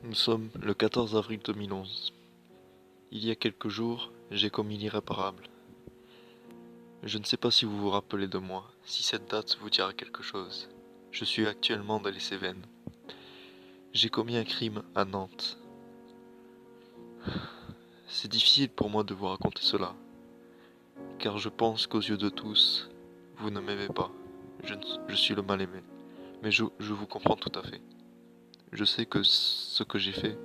Nous sommes le 14 avril 2011. Il y a quelques jours, j'ai commis l'irréparable. Je ne sais pas si vous vous rappelez de moi, si cette date vous dira quelque chose. Je suis actuellement dans les Cévennes. J'ai commis un crime à Nantes. C'est difficile pour moi de vous raconter cela, car je pense qu'aux yeux de tous, vous ne m'aimez pas. Je suis le mal-aimé, mais je vous comprends tout à fait. Je sais que ce que j'ai fait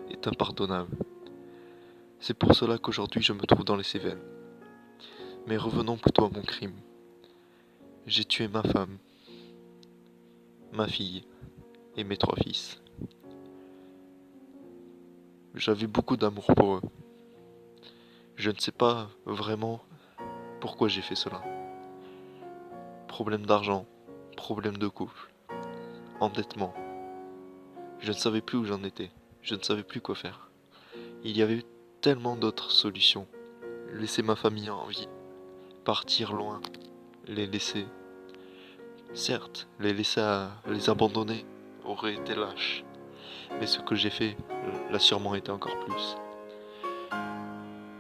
est impardonnable. C'est pour cela qu'aujourd'hui je me trouve dans les Cévennes. Mais revenons plutôt à mon crime. J'ai tué ma femme, ma fille et mes 3 fils. J'avais beaucoup d'amour pour eux. Je ne sais pas vraiment pourquoi j'ai fait cela. Problème d'argent, problème de couple, endettement. Je ne savais plus où j'en étais. Je ne savais plus quoi faire. Il y avait tellement d'autres solutions. Laisser ma famille en vie, partir loin, les laisser. Certes, les abandonner aurait été lâche. Mais ce que j'ai fait l'a sûrement été encore plus.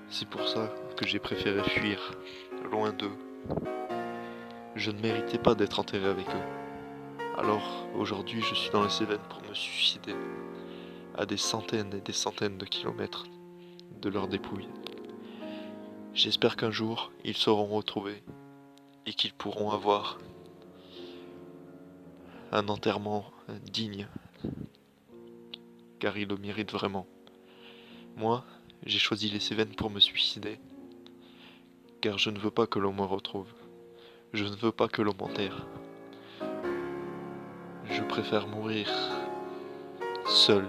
C'est pour ça que j'ai préféré fuir, loin d'eux. Je ne méritais pas d'être enterré avec eux. Alors, aujourd'hui, je suis dans les Cévennes pour me suicider, à des centaines et des centaines de kilomètres de leurs dépouilles. J'espère qu'un jour, ils seront retrouvés et qu'ils pourront avoir un enterrement digne, car ils le méritent vraiment. Moi, j'ai choisi les Cévennes pour me suicider, car je ne veux pas que l'on me retrouve. Je ne veux pas que l'on m'enterre. Je préfère mourir seul,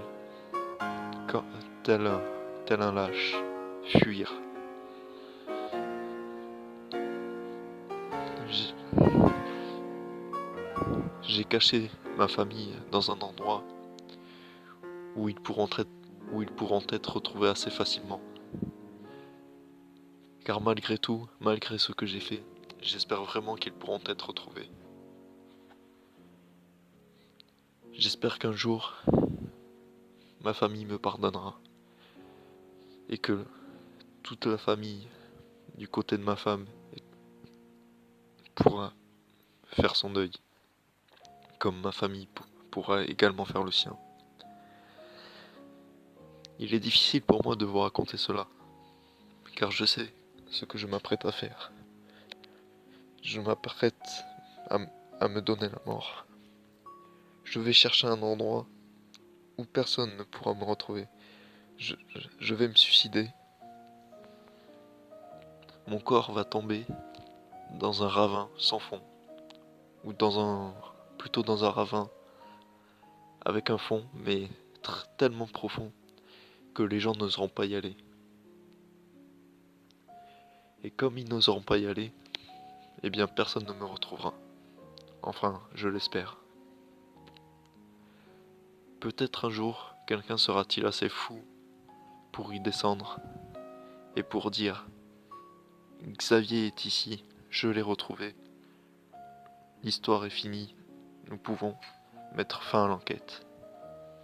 quand, tel un, tel un lâche, fuir. J'ai j'ai caché ma famille dans un endroit où ils pourront être retrouvés assez facilement. Car malgré tout, malgré ce que j'ai fait, j'espère vraiment qu'ils pourront être retrouvés. J'espère qu'un jour, ma famille me pardonnera et que toute la famille du côté de ma femme pourra faire son deuil, comme ma famille pourra également faire le sien. Il est difficile pour moi de vous raconter cela, car je sais ce que je m'apprête à faire. Je m'apprête à, à me donner la mort. Je vais chercher un endroit où personne ne pourra me retrouver. Je vais me suicider. Mon corps va tomber dans un ravin sans fond, ou plutôt dans un ravin avec un fond, mais tellement profond que les gens n'oseront pas y aller. Et comme ils n'oseront pas y aller, eh bien personne ne me retrouvera. Enfin, je l'espère. Peut-être un jour, quelqu'un sera-t-il assez fou pour y descendre et pour dire Xavier est ici, je l'ai retrouvé. L'histoire est finie, nous pouvons mettre fin à l'enquête.